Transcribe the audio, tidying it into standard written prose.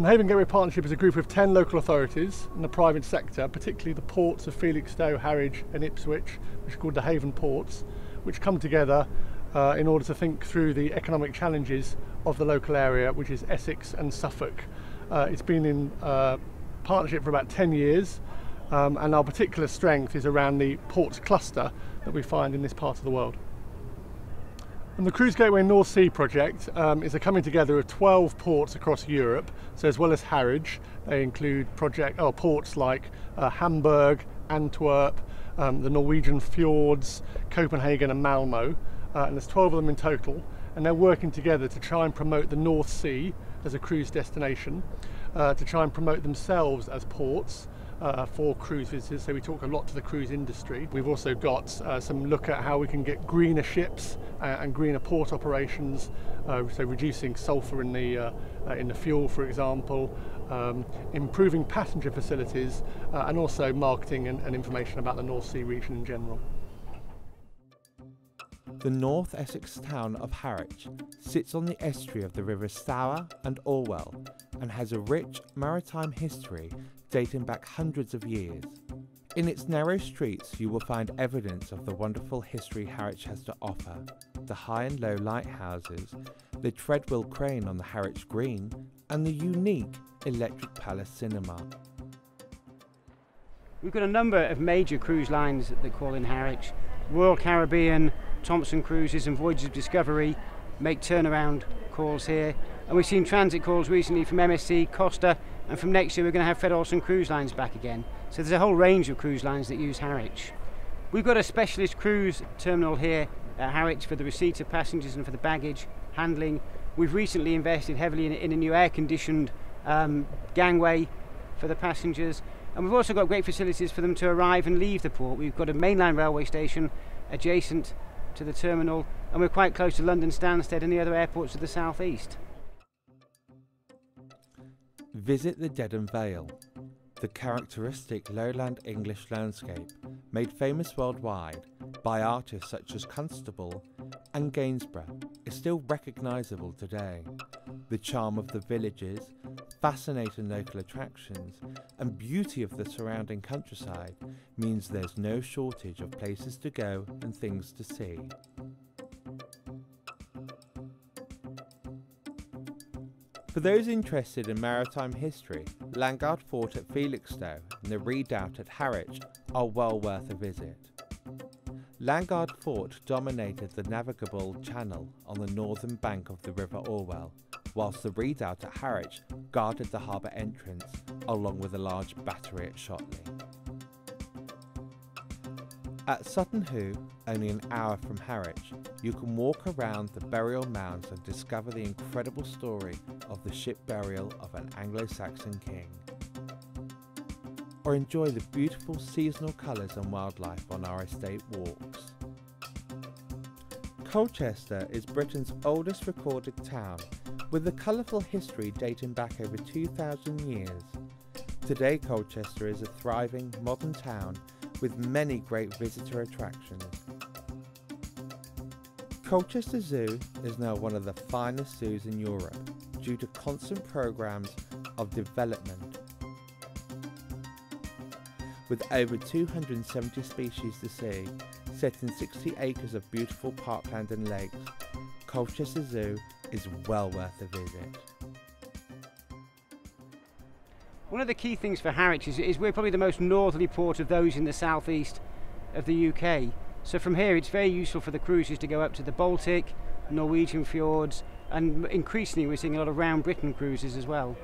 Haven Gateway Partnership is a group of 10 local authorities and the private sector, particularly the ports of Felixstowe, Harwich and Ipswich, which are called the Haven Ports, which come together in order to think through the economic challenges of the local area, which is Essex and Suffolk. It's been in partnership for about 10 years, and our particular strength is around the ports cluster that we find in this part of the world. And the Cruise Gateway North Sea project is a coming together of 12 ports across Europe. So as well as Harwich, they include ports like Hamburg, Antwerp, the Norwegian fjords, Copenhagen and Malmo, and there's 12 of them in total, and they're working together to try and promote the North Sea as a cruise destination, to try and promote themselves as ports for cruise visitors. So we talk a lot to the cruise industry. We've also got some look at how we can get greener ships and greener port operations, so reducing sulphur in the fuel, for example, improving passenger facilities, and also marketing and information about the North Sea region in general. The North Essex town of Harwich sits on the estuary of the rivers Stour and Orwell and has a rich maritime history dating back hundreds of years. In its narrow streets you will find evidence of the wonderful history Harwich has to offer: the high and low lighthouses, the treadwheel crane on the Harwich Green, and the unique Electric Palace Cinema. We've got a number of major cruise lines that they call in Harwich. Royal Caribbean, Thompson Cruises and Voyages of Discovery make turnaround calls here, and we've seen transit calls recently from MSC, Costa, and from next year we're going to have Fred Olsen Cruise Lines back again. So there's a whole range of cruise lines that use Harwich. We've got a specialist cruise terminal here at Harwich for the receipt of passengers and for the baggage handling. We've recently invested heavily in a new air-conditioned gangway for the passengers, and we've also got great facilities for them to arrive and leave the port. We've got a mainline railway station adjacent to the terminal, and we're quite close to London Stansted and the other airports of the southeast. Visit the Dedham Vale. The characteristic lowland English landscape, made famous worldwide by artists such as Constable and Gainsborough, is still recognisable today. The charm of the villages, fascinating local attractions, and beauty of the surrounding countryside means there's no shortage of places to go and things to see. For those interested in maritime history, Landguard Fort at Felixstowe and the Redoubt at Harwich are well worth a visit. Landguard Fort dominated the navigable channel on the northern bank of the River Orwell, whilst the Redoubt at Harwich guarded the harbour entrance along with a large battery at Shotley. At Sutton Hoo, only an hour from Harwich, you can walk around the burial mounds and discover the incredible story of the ship burial of an Anglo-Saxon king. Or enjoy the beautiful seasonal colours and wildlife on our estate walks. Colchester is Britain's oldest recorded town, with a colourful history dating back over 2,000 years. Today Colchester is a thriving modern town with many great visitor attractions. Colchester Zoo is now one of the finest zoos in Europe due to constant programmes of development. With over 270 species to see, set in 60 acres of beautiful parkland and lakes, Colchester Zoo is well worth a visit. One of the key things for Harwich is we're probably the most northerly port of those in the southeast of the UK. So from here it's very useful for the cruises to go up to the Baltic, Norwegian fjords, and increasingly we're seeing a lot of round Britain cruises as well.